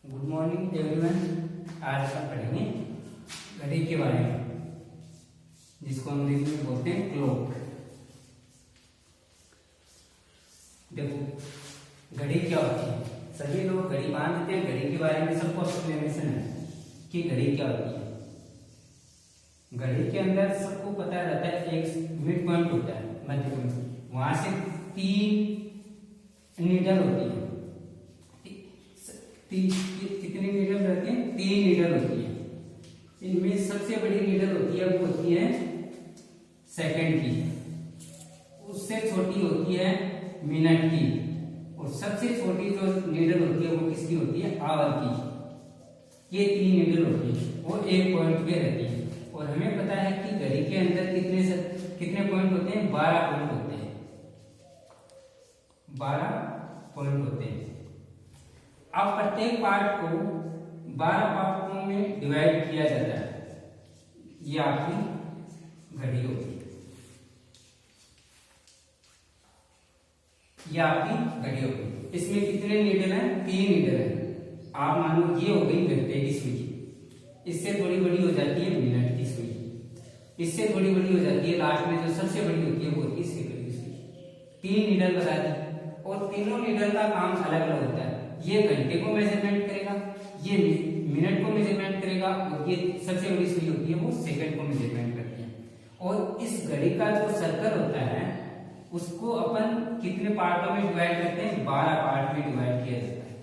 Good morning everyone. आज हम पढ़ेंगे घड़ी के बारे में, जिसको अंग्रेजी में बोलते हैं क्लॉक। देखो घड़ी क्या होती है, सभी लोग घड़ी मान देते हैं। घड़ी के बारे में सबको एक्सप्लेनेशन है कि घड़ी क्या होती है। घड़ी के अंदर सबको पता रहता है एक मिड पॉइंट होता है, मध्य पॉइंट, वहां से 3 नीडल होती है। कितनी नीडल रहती है? 3 नीडल होती है। इनमें सबसे बड़ी नीडल होती है वो होती है सेकंड की, उससे छोटी होती है मिनट की, और सबसे छोटी जो नीडल होती है वो किसकी होती है? आवर की। ये 3 नीडल होती है, वो एक पॉइंट पे रहती है। और हमें पता है कि घड़ी के अंदर कितने पॉइंट होते हैं? 12 पॉइंट होते हैं। 12 पॉइंट होते हैं। अब प्रत्येक पार्ट को 12 पार्टों में डिवाइड किया जाता है। ये आपकी घड़ी होगी, ये आपकी घड़ी होगी। इसमें कितने नीडल हैं? 3 नीडल हैं। आप मानो ये हो गई घंटे की सुई, इससे थोड़ी बड़ी हो जाती है मिनट की सुई, इससे थोड़ी बड़ी हो जाती है लास्ट में जो सबसे बड़ी होती है वो होती है सेकंड की सुई। 3 नीडल बता दी, और तीनों नीडल का काम अलग अलग होता है। ये घंटे को मेजरमेंट करेगा, ये मिनट को मेजरमेंट करेगा, और ये सबसे बड़ी सुई होती है वो सेकंड को मेजरमेंट करती है। और इस घड़ी का जो सर्कल होता है उसको अपन कितने पार्टों में डिवाइड करते हैं? 12 पार्ट में डिवाइड किया जाता है।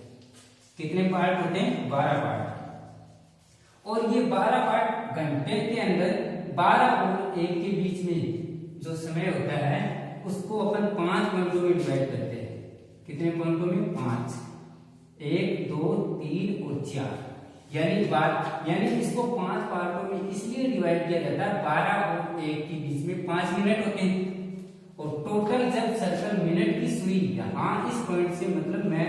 कितने पार्ट होते हैं? 12 पार्ट। और ये 12 पार्ट घंटे के अंदर 12 और 1 के बीच में जो समय होता है उसको अपन 5 पॉइंटों में डिवाइड करते हैं। कितने पॉइंटों में? 5। 1, 2, 3 और 4, यानी इसको 5 पार्टों में इसलिए डिवाइड किया जाता है 12 और 1 के बीच में 5 मिनट होते हैं। और टोटल जब सर्कल मिनट की सुई यहाँ इस पॉइंट से, मतलब मैं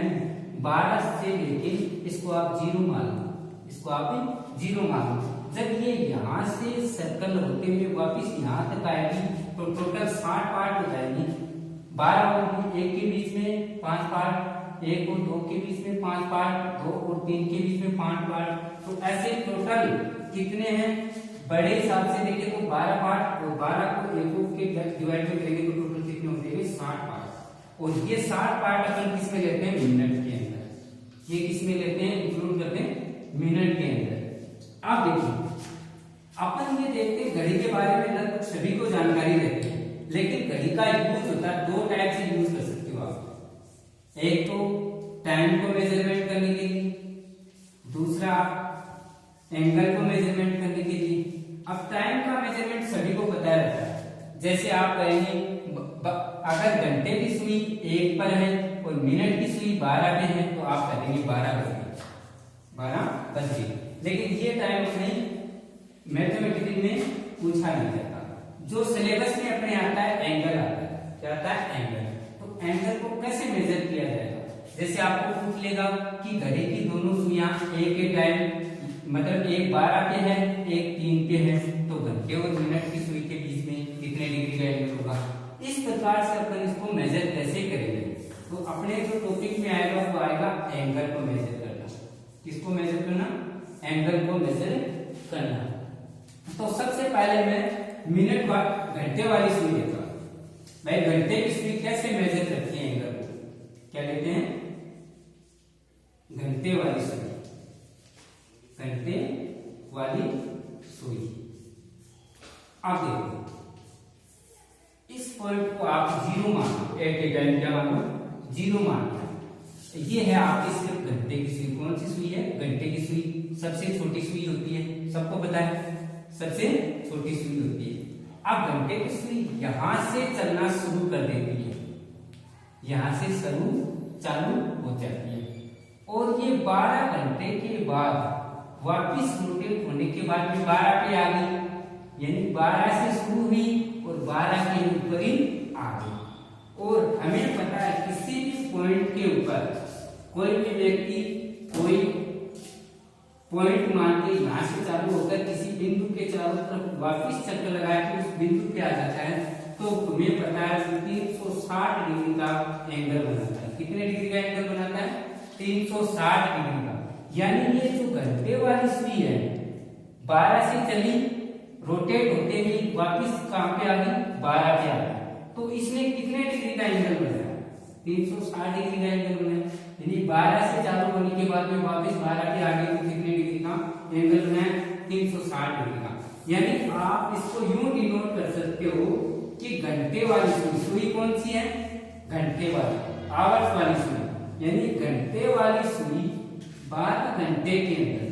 12 से लेके इसको आप 0 मान लो, इसको आप 0 मान लो। जब ये यहाँ से सर्कल होते हुए वापिस यहाँ तक आएगी तो टोटल 60 पार्ट हो जाएंगे। 12 और 1 के बीच में 5 पार्ट, 1 और 2 के बीच में 5 पार्ट, 2 और 3 के बीच में 5 पार्ट। तो ऐसे टोटल कितने हैं? बड़े हिसाब से देखें तो 12 पार्ट, और 12 को 1 के डिवाइड में करेंगे तो टोटल कितने हो जाएंगे? 60 पार्ट। और ये 60 पार्ट अपन किसमें लेते हैं? मिनट के अंदर। ये किसमें लेते हैं? इंक्लूड करते हैं मिनट के अंदर। अब देखिए, अपन ये देखते हैं घड़ी के बारे में लगभग सभी को जानकारी रहती है, लेकिन घड़ी का यूज होता है 2 टाइप से यूज कर सकते हो आप। एक तो टाइम को मेजरमेंट करने के लिए, दूसरा एंगल को मेजरमेंट करने के लिए। अब टाइम का मेजरमेंट सभी को पता रहता है। जैसे आप कहेंगे अगर घंटे की सुई 1 पर है और मिनट की सुई 12 पे है तो आप कहेंगे 12 बज गए, 12 बज गए। लेकिन ये टाइम नहीं मैथमेटिक्स में पूछा नहीं जाता। जो सिलेबस में अपने आता है एंगल आता है। क्या आता है? एंगल। तो एंगल को कैसे मेजर किया जाएगा? जैसे आपको पूछ लेगा कि घड़ी की दोनों सुइयां एक ही टाइम, मतलब एक 12 पे है, एक 3 पे है, तो घंटे और मिनट की सुई के बीच में कितने डिग्री का एंगल होगा? इस प्रकार से अपन इसको मेजर कैसे करेंगे? तो अपने जो टॉपिक में आएगा वो आएगा एंगल को मेजर करना। किसको मेजर करना? एंगल को मेजर करना। तो सबसे पहले मैं मिनट घंटे वाली सुई लेता हूं। भाई घंटे की सुई कैसे मेजर करती है एंगल को? क्या लेते हैं? घंटे वाली सुई, घंटे वाली सुई। अब देखो, इस पॉइंट को आप 0 मानो, एट ए टाइम क्या मानो? 0 मानो। ये है आपकी सिर्फ घंटे की सुई। कौन सी सुई है? घंटे की सुई। सबसे छोटी सुई होती है, सबको पता है, सबसे छोटी सुई होती है। अब घंटे की सुई यहां से चलना शुरू कर देती है, यहां से चालू हो जाती है, और ये 12 घंटे के बाद वापिस रोटेट होने के बाद में 12 पे आ गई, यानी 12 से शुरू हुई और 12 के ऊपर ही आ गई। और हमें पता है किसी भी पॉइंट के ऊपर कोई भी व्यक्ति कोई पॉइंट मान के यहां से चालू होकर किसी बिंदु के चारों तरफ वापिस चक्कर लगा के उस बिंदु पे आ जाता है, तो तुम्हें पता है 360 डिग्री का एंगल बनाता है। कितने डिग्री का एंगल बनाता है? 360 डिग्री का। यानी ये जो घंटे वाली सुई है 12 से चली, रोटेट होते हुए वापस कहां पे आ गई, 12 पे आ गई। तो इसने कितने डिग्री का एंगल बनाया, 360 डिग्री का एंगल बनाया। यानी 12 से चालू होने के बाद में वापस 12 पे आ गई तो कितने डिग्री का एंगल बनाया, 360 डिग्री का। यानी आप इसको यूं डिनोट कर सकते हो कि घंटे वाली सुई कौन सी है, घंटे वाली, आवर्स वाली सुई। यानी घंटे वाली सुई 12 घंटे के अंदर,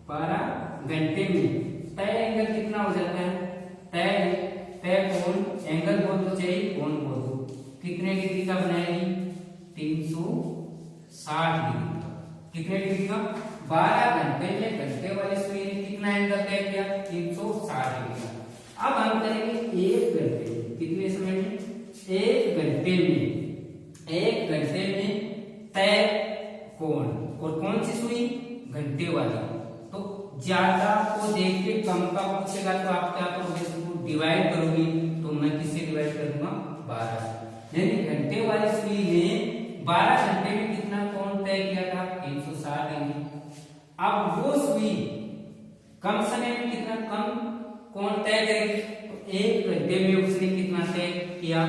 12 घंटे में तय एंगल कितना हो जाता है, तय कोण, एंगल बोल दो चाहे कोण बोल दो, कितने डिग्री का बनाएगी, 360 डिग्री का। कितने डिग्री का, 12 घंटे में घंटे वाली सुई ने कितना एंगल तय किया, 360 डिग्री का। अब हम करेंगे 1 घंटे में, कितने समय में, 1 घंटे में, 1 घंटे में तय कोण, और कौन सी सुई, घंटे वाली। तो ज्यादा को देख के कम का पूछेगा तो आप क्या करोगे, इसको डिवाइड करोगे। तो मैं किससे डिवाइड करूंगा, 12 से। यानी घंटे वाली सुई ने 12 घंटे में कितना कोण तय किया था, 360 डिग्री। अब वो सुई कम समय में कितना कम कोण तय करेगी, तो 1 घंटे में उसने कितना तय किया,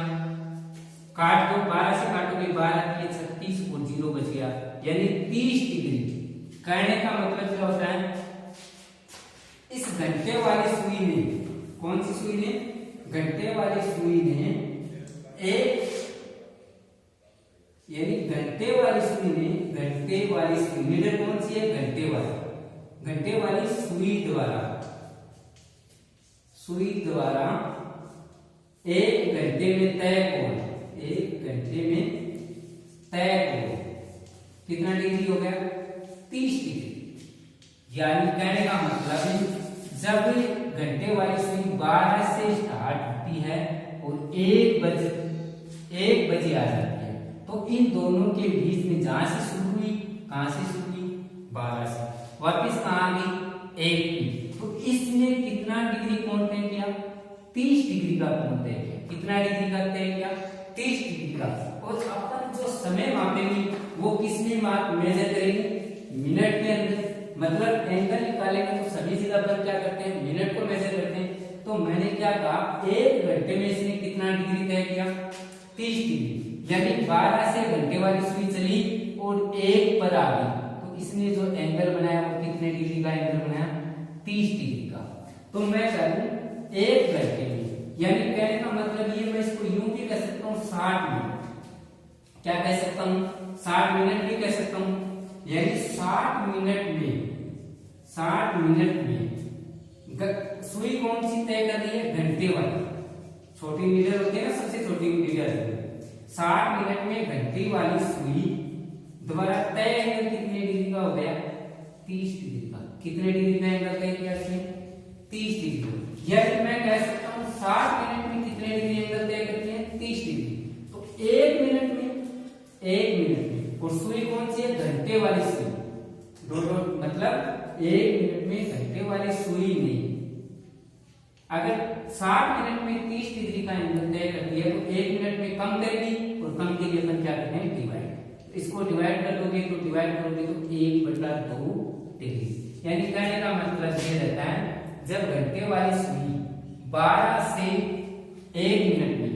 काट दो, 12 से काटोगे 12 के 36 और 0 बच गया, यानी 30 डिग्री। कहने का मतलब क्या होता है, इस घंटे वाली सुई ने, कौन सी सुई ने, घंटे वाली सुई ने एक, यानी घंटे वाली सुई ने, घंटे वाली सुई, मीटर कौन सी है, घंटे वाली, घंटे वाली सुई द्वारा, सुई द्वारा 1 घंटे में तय कोण, 1 घंटे में तय कोण कितना डिग्री हो गया, 30 डिग्री। यानी कहने का मतलब जब घंटे वाली सुई 12 से स्टार्ट होती है और 1 बजे आ जाती है, तो इन दोनों के बीच में जहां से शुरू हुई, कहां से शुरू हुई, 12 से, वापिस कहां आ गई, 1 की। तो इसने कितना डिग्री कोण तय किया, 30 डिग्री का कोण तय किया। कितना डिग्री का तय किया, 30 डिग्री का। और अपन जो समय मापेंगे वो किसमें मेजर करेंगे, मिनट के अंदर। मतलब एंगल निकालेंगे तो सभी जगह पर क्या करते हैं, मिनट को मेजर करते हैं। तो मैंने क्या कहा, 1 घंटे में इसने कितना डिग्री तय किया, 30 डिग्री। यानी 12 से घंटे वाली सुई चली और 1 पर आ गई, तो इसने जो एंगल बनाया वो कितने डिग्री का एंगल बनाया, 30 डिग्री का। तो मैं करूं 1 घंटे में, यानी कहने का मतलब ये, मैं इसको यूं भी कह सकता हूं 60 मिनट, क्या कह सकता हूं, 60 मिनट भी कह सकता हूं। यानी 60 मिनट में, 60 मिनट में सुई कौन सी तय कर रही है, घंटे वाली, छोटी मीटर होती है ना, सबसे छोटी मीटर। 60 मिनट में घंटे वाली सुई द्वारा तय एंगल कितने डिग्री का हो गया, 30 डिग्री का। कितने डिग्री का एंगल तय किया इसने, 30 डिग्री। या फिर मैं कह सकता हूं 60 मिनट में कितने डिग्री एंगल तय करती है, 30 डिग्री। तो 1 मिनट में, 1 मिनट में, और सुई कौन सी है, घंटे वाली सुई, मतलब 1 मिनट में घंटे वाली सुई ने अगर 60 मिनट में 30 डिग्री का एंगल तय करती है, तो 1 मिनट में कम करेगी, और कम के लिए अपन क्या करते हैं, डिवाइड। इसको डिवाइड कर दोगे तो डिवाइड करोगे तो 1/2 डिग्री। यानी कहने का मतलब ये रहता है, जब घंटे वाली सुई 12 से 1 मिनट में,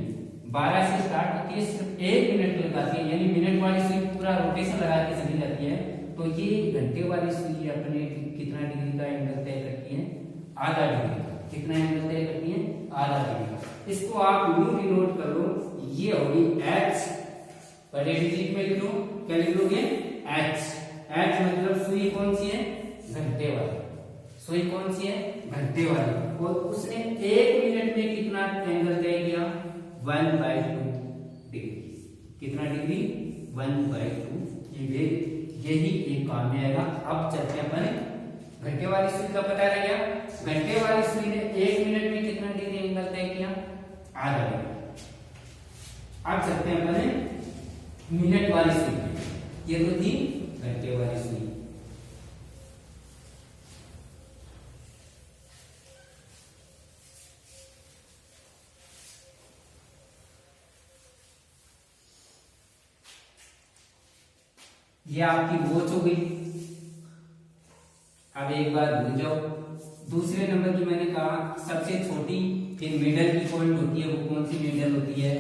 12 से स्टार्ट होती है, सिर्फ 1 मिनट लगाती है, यानी मिनट वाली सुई पूरा रोटेशन लगा के चली जाती है, तो ये घंटे वाली सुई अपने कितना डिग्री का एंगल तय करती है, आधा डिग्री का। कितना एंगल तय करती है, आधा डिग्री का। इसको आप यूं भी नोट कर लो, ये होगी h, बड़े डिजिट में लिख लो, क्या लिख लोगे, h। h मतलब सुई कौन सी है, घंटे वाली, सुई कौन सी है, घंटे वाली। और उसने 1 मिनट में कितना एंगल तय किया, 1/2 डिग्री। कितना डिग्री, 1/2। यही एक काम में आएगा। अब चलते हैं अपन, घंटे वाली सुई का पता रह गया, घंटे वाली सुई ने 1 मिनट में कितना डिग्री एंगल तय किया, आधा डिग्री। अब चलते हैं अपन मिनट वाली सुई, ये तो थी घंटे वाली सुई। ये आपकी वॉच हो गई, अब एक बार भूल जाओ। दूसरे नंबर की मैंने कहा सबसे छोटी फिर मिडल की पॉइंट होती है, वो कौन सी मिडल होती है?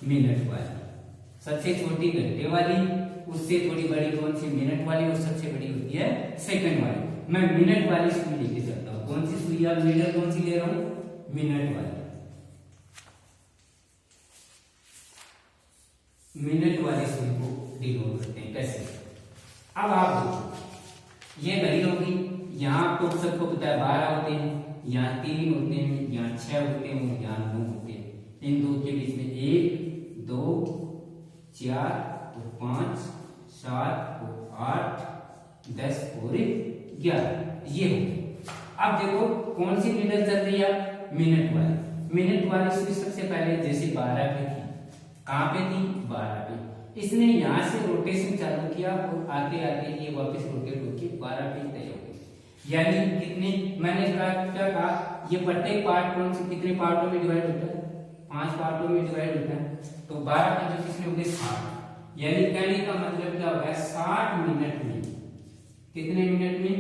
मिनट वाली। सबसे छोटी घंटे वाली, उससे थोड़ी बड़ी कौन सी? मिनट वाली, और सबसे बड़ी होती है सेकंड वाली। मैं मिनट वाली सुई लेके चलता हूँ। कौन सी सुई? अब मिडल कौन सी ले रहा हूँ? मिनट वाली। मिनट वाली सुई को डिनोट करते हैं कैसे? अब आप देखो, ये घड़ी होगी, यहाँ आपको सबको पता है 12 होते हैं, यहाँ 3 होते हैं, यहाँ 6 होते हैं और यहाँ 9 होते हैं। इन दो के बीच में 1 2 4 और 5 7 और 8 10 और 11 ये हो। अब देखो कौन सी मिनट चल रही है? मिनट वाली। मिनट वाली सुई सबसे पहले जैसे 12 पे थी, कहाँ पे थी? 12 पे। इसने यहाँ से रोटेशन चालू किया और आते आते ये वापस रोटेट होकर 12 पे तय हो गई। यानी कितने? मैंने क्या कहा? ये प्रत्येक पार्ट कौन से कितने पार्टों में डिवाइड होता है? 5 पार्टों में डिवाइड होता है। तो 12 का जो कितने हो गए? 60। यानी कहने का मतलब क्या होगा? 60 मिनट में। कितने मिनट में?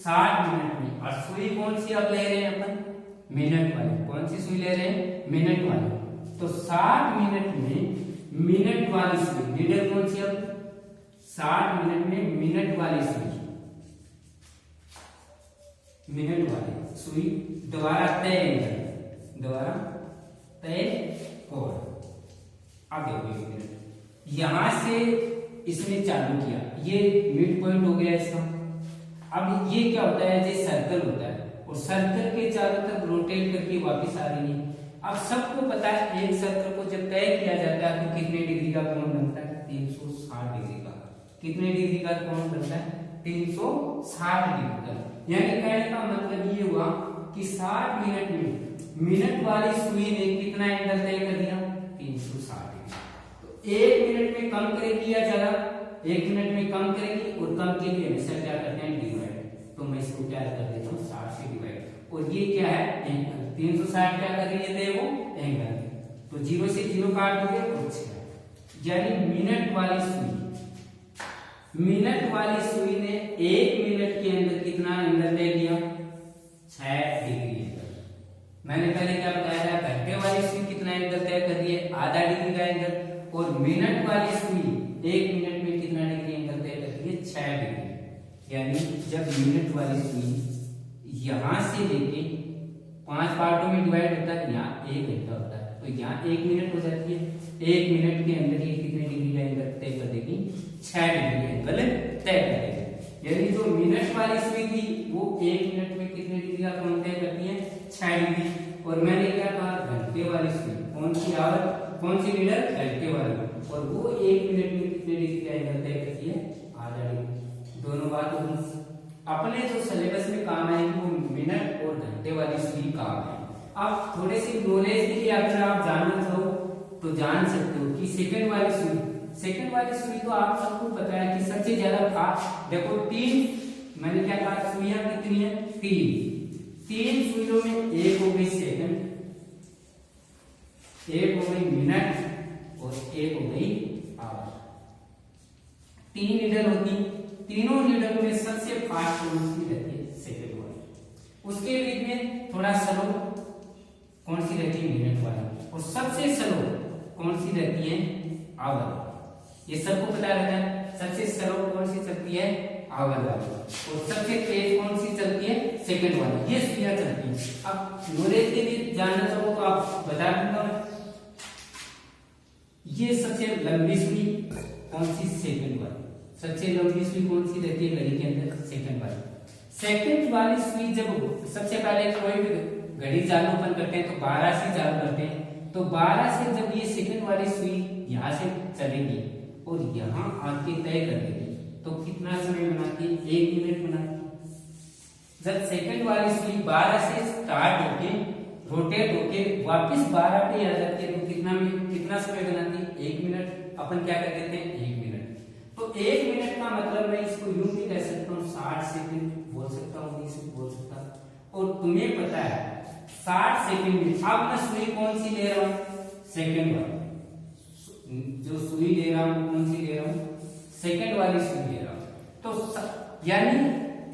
60 मिनट में। और सुई कौन सी अब ले रहे हैं अपन? मिनट वाली। कौन सी सुई ले रहे हैं? मिनट वाली। तो 60 मिनट में मिनट वाली सुई, मिडल कौन सी? अब 60 मिनट में मिनट वाली सुई, मिनट वाली सुई दोबारा तय एंगल, दोबारा तय कोण। अब देखो 1 मिनट, यहां से इसने चालू किया, ये मिड पॉइंट हो गया इसका। अब ये क्या होता है? ये सर्कल होता है और सर्कल के चारों तरफ रोटेट करके वापस आ रही है। अब सबको पता है एक सर्कल को जब तय किया जाता है तो कितने डिग्री का कोण बनता है? 360 डिग्री का। कितने डिग्री का कोण बनता है? 360 डिग्री का। यानी कहने का मतलब ये हुआ कि 60 मिनट में मिनट वाली सुई ने कितना एंगल तय कर दिया? 360 डिग्री। तो 1 मिनट में कम करेगी या ज्यादा? 1 मिनट में कम करेगी, और कम के लिए हमेशा क्या करते हैं? डिवाइड। तो मैं इसको क्या कर देता हूँ? 60 से डिवाइड। और ये क्या है? एंगल। 360 क्या कर रही है? वो एंगल। तो 0 से 0 काट दोगे और 6। यानी मिनट वाली सुई, मिनट वाली सुई ने 1 मिनट के अंदर कितना एंगल तय किया? 6 डिग्री एंगल। मैंने पहले क्या बताया था? घंटे वाली सुई कितना एंगल तय कर रही है? आधा डिग्री का एंगल। और मिनट वाली सुई 1 मिनट में कितना डिग्री एंगल तय कर रही है? 6 डिग्री। यानी जब मिनट वाली सुई यहां से लेके 5 पार्टों में डिवाइड होता है, यहाँ 1 घंटा होता है, तो यहाँ 1 मिनट हो जाती है। 1 मिनट के अंदर ये कितने डिग्री का एंगल तय कर देगी? 6 डिग्री एंगल तय करेगी। यानी जो मिनट वाली सुई थी वो 1 मिनट में कितने डिग्री का कोण तय करती है? 6 डिग्री। और मैंने क्या कहा? घंटे वाली सुई कौन सी? आवर कौन सी मिडल? घंटे वाली। और वो 1 मिनट में कितने डिग्री का एंगल तय करती है? आधा डिग्री। दोनों बात अपने जो सिलेबस में काम आएगी वो मिनट और घंटे वाली सुई काम है। अब थोड़े से नॉलेज के लिए अगर आप जानना चाहो तो जान सकते हो कि सेकंड वाली सुई, सेकंड वाली सुई तो आप सबको पता है कि सबसे ज्यादा खास देखो 3, मैंने क्या कहा? सुइयां कितनी है? 3 सुइयों में एक हो गई सेकंड, एक हो गई मिनट और एक हो गई आवर। 3 नीडल होती, तीनों नीडल में सबसे फास्ट कौन सी रहती है? सेकंड वाली। उसके बीच में थोड़ा स्लो कौन सी रहती है? मिनट वाली। और सबसे स्लो कौन सी रहती है? आवर। ये सबको पता रहता है। सबसे स्लो कौन सी चलती है? आवर वाली। और सबसे तेज कौन सी चलती है? सेकंड वाली। ये सुइयां चलती है। अब नॉलेज के लिए जानना चाहो तो आप बता दूंगा। ये सबसे लंबी सुई कौन सी? सेकंड वाली। सबसे लंबी सुई कौन सी रहती है घड़ी के अंदर? सेकंड वाली। सेकंड वाली सुई जब सबसे पहले कोई भी घड़ी चालू अपन करते हैं तो 12 से चालू करते हैं, तो 12 से जब ये सेकंड वाली सुई यहाँ से चलेगी और यहाँ आके तय कर देगी तो कितना समय बनाती है? 1 मिनट बनाती है। जब सेकंड वाली सुई 12 से स्टार्ट होके रोटेट होके वापस 12 पे आ जाती है तो कितना समय बनाती है? 1 मिनट। अपन क्या कर देते हैं? 1 मिनट। तो 1 मिनट का मतलब मैं इसको यूं भी कह सकता हूँ 60 सेकंड बोल सकता हूँ, 20 बोल सकता हूँ। और तुम्हें पता है 60 सेकंड में अब मैं सुई कौन सी ले रहा हूँ? सेकंड वाली। जो सुई ले रहा हूँ कौन सी ले रहा हूँ? सेकंड वाली सुई ले रहा हूँ। तो यानी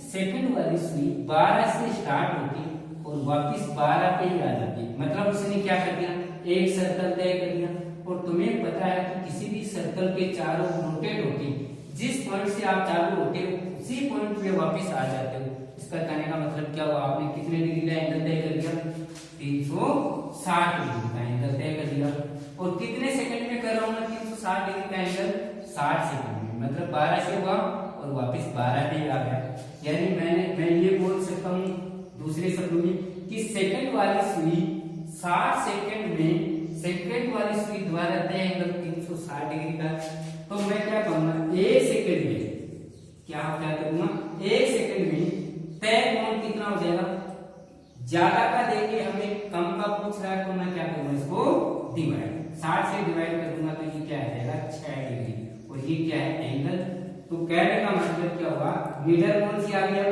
सेकंड वाली सुई 12 से स्टार्ट होती और वापस 12 पे ही आ जाती है। मतलब उसने क्या कर दिया, एक सर्कल तय कर दिया। और तुम्हें पता है कि किसी भी सर्कल के चारों रोटेट होती, जिस पॉइंट से आप चालू होते हो उसी पॉइंट पे वापस आ जाते हो। इसका कहने का मतलब क्या हुआ, आपने कितने डिग्री का एंगल तय कर दिया, 360 डिग्री का एंगल तय कर दिया। और कितने सेकंड में कर रहा हूं मैं 360 डिग्री का एंगल, 60 सेकंड में। मतलब 12 से हुआ और वापस 12 पे आ गया। यानी मैं ये बोल सकता हूँ दूसरे शब्दों में कि सेकंड वाली सुई 60 सेकंड में, सेकंड वाली सुई द्वारा तय एंगल 360 डिग्री का। तो मैं क्या करूंगा, 1 सेकंड में क्या करूंगा, 1 सेकंड में तय कोण कितना हो जाएगा, ज्यादा का देके हमें कम का पूछ रहा है तो मैं क्या करूंगा, इसको डिवाइड, 60 से डिवाइड कर दूंगा तो ये क्या आ जाएगा 6 डिग्री। और ये क्या है, एंगल। तो कहने का मतलब क्या हुआ, नीडल कौन सी आ गया,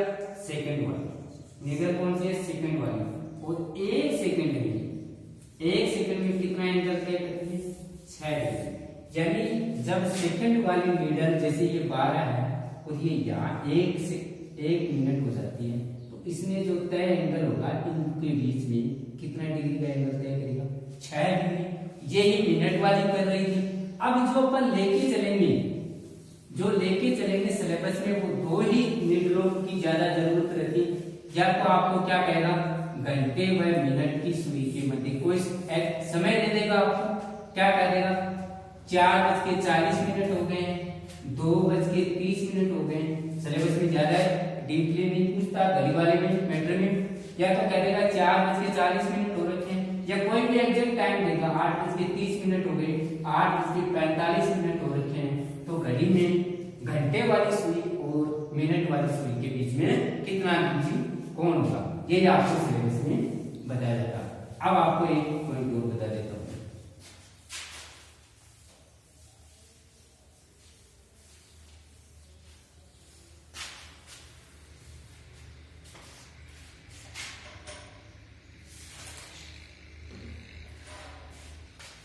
सेकंड वाली। नीडल कौन सी है, सेकंड वाली। और 1 सेकंड में कितना एंगल तय करती है, 6 डिग्री। यानी जब सेकंड वाली नीडल, जैसे ये 12 है और ये यहाँ 1 मिनट हो जाती है, तो इसमें जो तय एंगल होगा इनके बीच में कितना डिग्री का एंगल तय करेगा, 6 डिग्री। यही मिनट वाली कर रही थी। अब जो अपन लेके चलेंगे सिलेबस में, वो 2 ही नीडलों की ज्यादा जरूरत रहती। या तो आपको क्या कहेगा, घंटे व मिनट की सुई के मध्य कोई समय दे देगा आपको, क्या कह देगा 4:40 हो गए हैं, 2:30 हो गए हैं। सिलेबस में ज्यादा डीपली नहीं पूछता, घड़ी वाले में, मैटर में। या तो कह देगा 4:40 हो रखे हैं, या कोई भी एग्जैक्ट टाइम देगा, 8:30 हो गए, 8:45 हो रखे हैं। तो घड़ी में घंटे वाली सुई और मिनट वाली सुई के बीच में कितना डिग्री कोण होगा, ये आपको सिलेबस में बताया जाता है। अब आपको एक पॉइंट और बता देता हूं।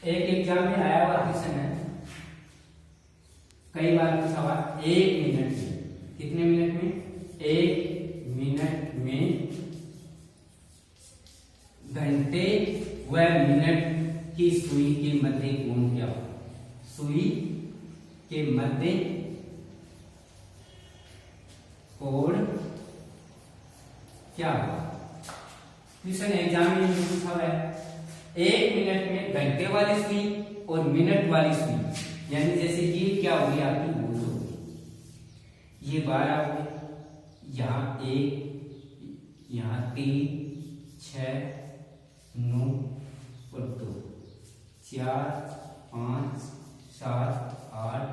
एक एग्जाम में आया हुआ क्वेश्चन है, कई बार पूछा हुआ, 1 मिनट में, कितने मिनट में, 1 मिनट में घंटे व मिनट की सुई के मध्य कोण क्या होगा, सुई के मध्य कोण क्या होगा। क्वेश्चन एग्जाम में पूछा हुआ है, 1 मिनट में घंटे वाली सुई और मिनट वाली सुई, यानी जैसे ये क्या होगी आपकी बोझ होगी, ये 12 हो गई, यहाँ 1, यहाँ 3, 6, 9 और 2, 4, 5, 7, 8,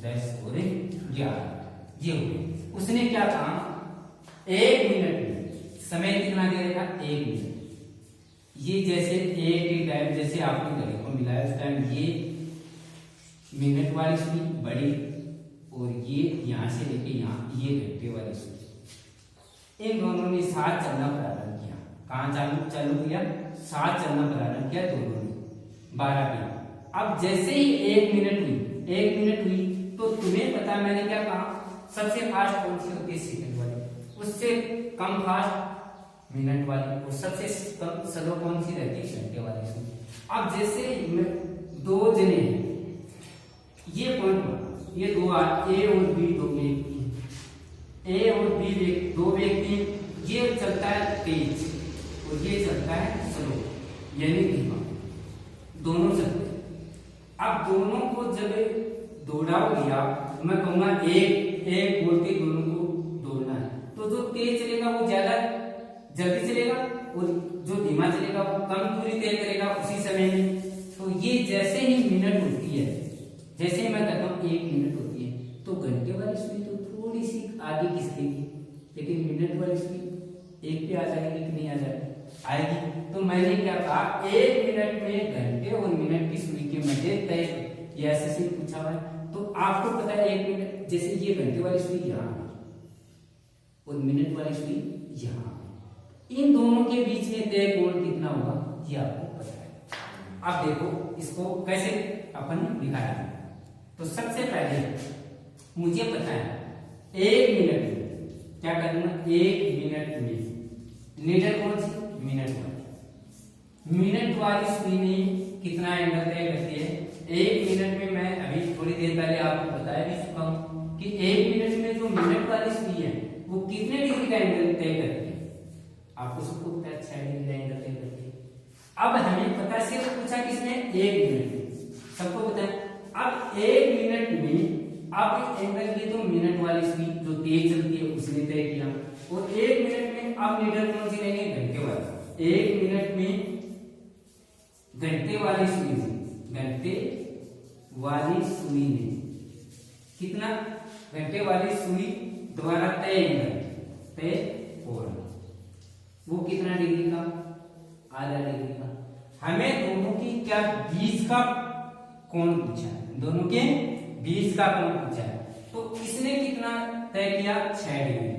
10 और 11, ये हो गई। उसने क्या कहा, 1 मिनट में समय कितना दे रखा, 1 मिनट। ये जैसे एक ही टाइम, जैसे आपने घड़ी को मिलाया उस टाइम ये मिनट वाली सुई बड़ी, और ये यहां से लेके यहाँ ये घंटे वाली सुई, इन दोनों ने साथ चलना प्रारंभ किया। कहाँ चालू किया, साथ चलना प्रारंभ किया दोनों ने, 12 पे। अब जैसे ही 1 मिनट हुई तो तुम्हें पता, मैंने क्या कहा, सबसे फास्ट कौन सी होती है, सेकंड वाली, उससे कम फास्ट मिनट वाली, और सबसे कम स्लो कौन सी रहती है, घंटे वाली सुई। अब जैसे 2 जने हैं, ये पॉइंट, ये 2 ए और बी, 2 व्यक्ति, ए और बी 2 व्यक्ति, ये चलता है तेज और ये चलता है स्लो, यानी धीमा, दोनों चलते हैं। अब दोनों को जब दौड़ाओगे आप, मैं कहूंगा एक बोल के दोनों को दौड़ना है, तो जो तेज चलेगा वो ज्यादा जल्दी चलेगा, और जो धीमा चलेगा वो कम दूरी तय करेगा उसी समय में। तो ये जैसे ही मिनट होती है, जैसे ही मैं कहता हूँ 1 मिनट होती है, तो घंटे वाली सुई तो थोड़ी सी आगे खिसकेगी, लेकिन मिनट वाली सुई 1 पे आ जाएगी कि नहीं आ आएगी। तो मैंने क्या कहा, 1 मिनट में घंटे और मिनट की सुई के मध्य तय, ये ऐसे पूछा हुआ है। तो आपको पता है 1 मिनट, जैसे ये घंटे वाली सुई यहाँ और मिनट वाली सुई यहाँ, इन दोनों के बीच में तय कोण कितना होगा, ये आपको पता है। अब देखो इसको कैसे अपन दिखाएंगे। तो सबसे पहले मुझे पता है 1 मिनट में क्या करूंगा, 1 मिनट में, नीडल कौन सी, मिनट वाली, मिनट वाली सुई में कितना एंगल तय करती है। 1 मिनट में मैं अभी थोड़ी देर पहले आपको बताया भी चुका हूं कि 1 मिनट में जो मिनट वाली सुई है वो कितने डिग्री का एंगल तय करती है। आपको सबको पता है 6 डिग्री का एंगल तय करती है। अब हमें पता है, सिर्फ पूछा किसने, 1 मिनट में, सबको पता है। अब 1 मिनट में अब एंगल की तो मिनट वाली सुई जो तेज चलती है उसने तय किया, और 1 मिनट में अब नीडल कौन सी लेंगे, घंटे वाली। 1 मिनट में घंटे वाली सुई ने, घंटे वाली सुई ने कितना, घंटे वाली सुई द्वारा तय एंगल, तय कोण, वो कितना डिग्री का, आधा डिग्री का। हमें दोनों की क्या बीच का कोण पूछा है, दोनों के बीच का कोण पूछा है। तो इसने कितना तय किया, 6 डिग्री,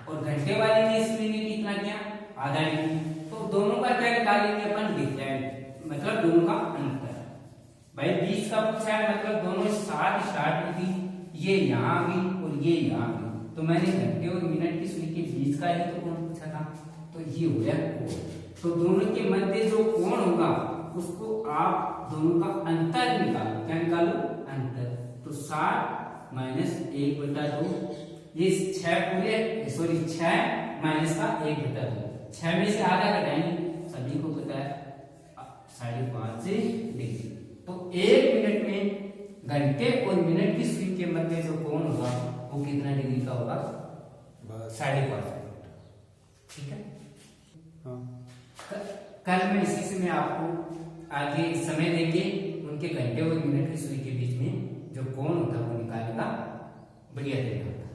और घंटे वाली ने सुई ने कितना किया, आधा डिग्री। तो दोनों का क्या निकालेंगे अपन, डिफरेंट, मतलब दोनों का अंतर। भाई 20 का पूछा है, मतलब दोनों साथ स्टार्ट हुई, ये यहाँ भी और ये यहाँ भी, तो मैंने घंटे और मिनट की सुई के बीच का ही तो कोण पूछा था, तो ये हो गया कोण। तो दोनों के मध्य जो कोण होगा उसको आप दोनों का अंतर निकालो, क्या निकालो, अंतर। तो 60 माइनस 1/2, ये 6 पूरे, सॉरी 6 माइनस का 1/2, 6 में से आधा घटाएंगे, सभी को पता है 5.5 डिग्री। तो 1 मिनट में घंटे और मिनट की सुई के मध्य जो कोण होगा वो कितना डिग्री का होगा, 5.5। ठीक है, कल मैं इसी से मैं आपको आगे समय देके उनके घंटे और मिनट की सुई के बीच में जो कोण होता है वो निकालने का बढ़िया तरीका।